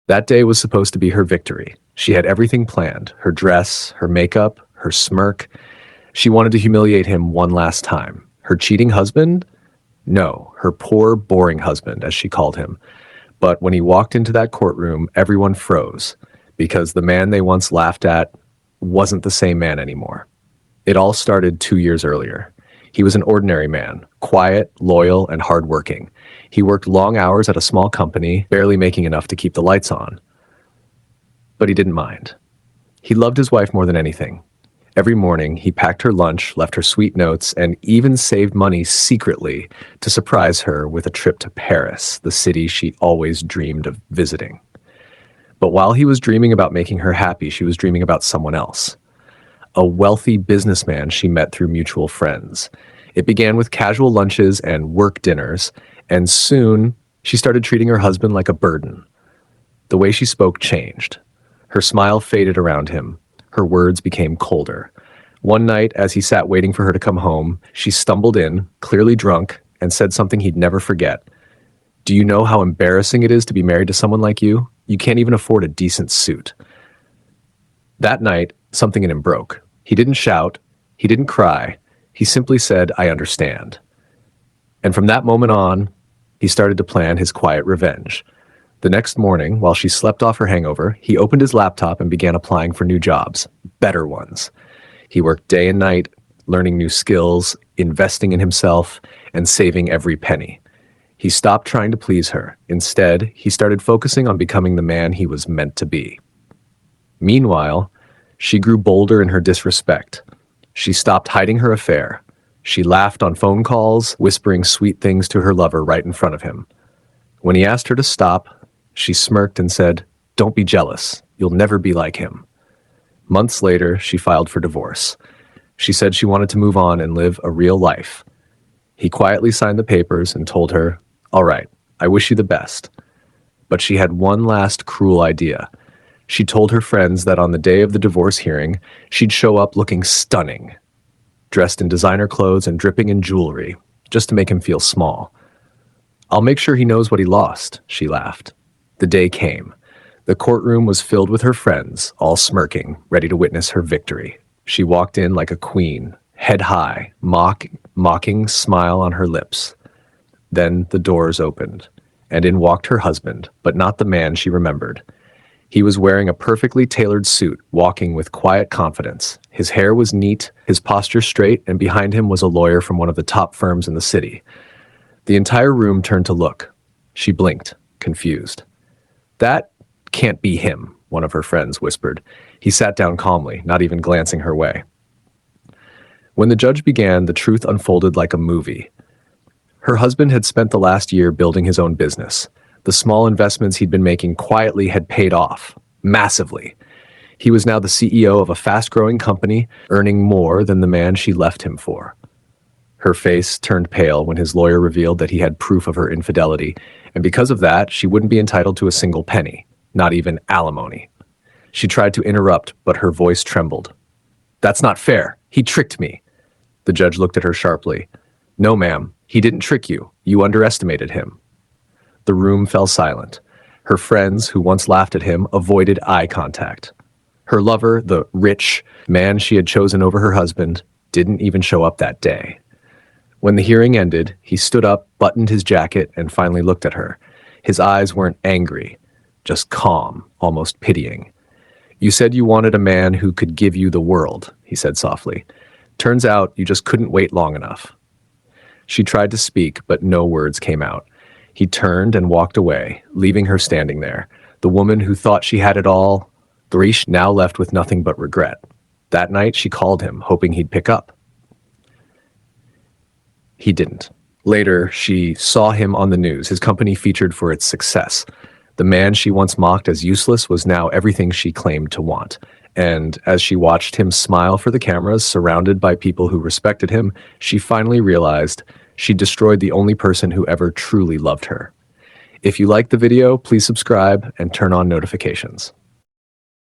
That day was supposed to be her victory. She had everything planned, her dress, her makeup, her smirk. She wanted to humiliate him one last time. Her cheating husband? No, her poor, boring husband, as she called him. But when he walked into that courtroom, everyone froze, because the man they once laughed at wasn't the same man anymore. It all started 2 years earlier. He was an ordinary man, quiet, loyal, and hardworking. He worked long hours at a small company, barely making enough to keep the lights on. But he didn't mind. He loved his wife more than anything. Every morning, he packed her lunch, left her sweet notes, and even saved money secretly to surprise her with a trip to Paris, the city she always dreamed of visiting. But while he was dreaming about making her happy, she was dreaming about someone else. A wealthy businessman she met through mutual friends. It began with casual lunches and work dinners, and soon she started treating her husband like a burden. The way she spoke changed. Her smile faded around him. Her words became colder. One night, as he sat waiting for her to come home, she stumbled in, clearly drunk, and said something he'd never forget. "Do you know how embarrassing it is to be married to someone like you? You can't even afford a decent suit." That night, something in him broke. He didn't shout. He didn't cry. He simply said, "I understand." And from that moment on, he started to plan his quiet revenge. The next morning, while she slept off her hangover, he opened his laptop and began applying for new jobs, better ones. He worked day and night, learning new skills, investing in himself, and saving every penny. He stopped trying to please her. Instead, he started focusing on becoming the man he was meant to be. Meanwhile, she grew bolder in her disrespect. She stopped hiding her affair. She laughed on phone calls, whispering sweet things to her lover right in front of him. When he asked her to stop, she smirked and said, "Don't be jealous. You'll never be like him." Months later, she filed for divorce. She said she wanted to move on and live a real life. He quietly signed the papers and told her, "All right, I wish you the best." But she had one last cruel idea. She told her friends that on the day of the divorce hearing, she'd show up looking stunning, dressed in designer clothes and dripping in jewelry, just to make him feel small. "I'll make sure he knows what he lost," she laughed. The day came. The courtroom was filled with her friends, all smirking, ready to witness her victory. She walked in like a queen, head high, mocking smile on her lips. Then the doors opened, and in walked her husband, but not the man she remembered. He was wearing a perfectly tailored suit, walking with quiet confidence. His hair was neat, his posture straight, and behind him was a lawyer from one of the top firms in the city. The entire room turned to look. She blinked, confused. "That can't be him," one of her friends whispered. He sat down calmly, not even glancing her way. When the judge began, the truth unfolded like a movie. Her husband had spent the last year building his own business. The small investments he'd been making quietly had paid off, massively. He was now the CEO of a fast-growing company, earning more than the man she left him for. Her face turned pale when his lawyer revealed that he had proof of her infidelity, and because of that, she wouldn't be entitled to a single penny, not even alimony. She tried to interrupt, but her voice trembled. "That's not fair. He tricked me." The judge looked at her sharply. "No, ma'am, he didn't trick you. You underestimated him." The room fell silent. Her friends, who once laughed at him, avoided eye contact. Her lover, the rich man she had chosen over her husband, didn't even show up that day. When the hearing ended, he stood up, buttoned his jacket, and finally looked at her. His eyes weren't angry, just calm, almost pitying. "You said you wanted a man who could give you the world," he said softly. "Turns out you just couldn't wait long enough." She tried to speak, but no words came out. He turned and walked away, leaving her standing there. The woman who thought she had it all, Grish, now left with nothing but regret. That night, she called him, hoping he'd pick up. He didn't. Later, she saw him on the news, his company featured for its success. The man she once mocked as useless was now everything she claimed to want. And as she watched him smile for the cameras, surrounded by people who respected him, she finally realized she destroyed the only person who ever truly loved her. If you liked the video, please subscribe and turn on notifications.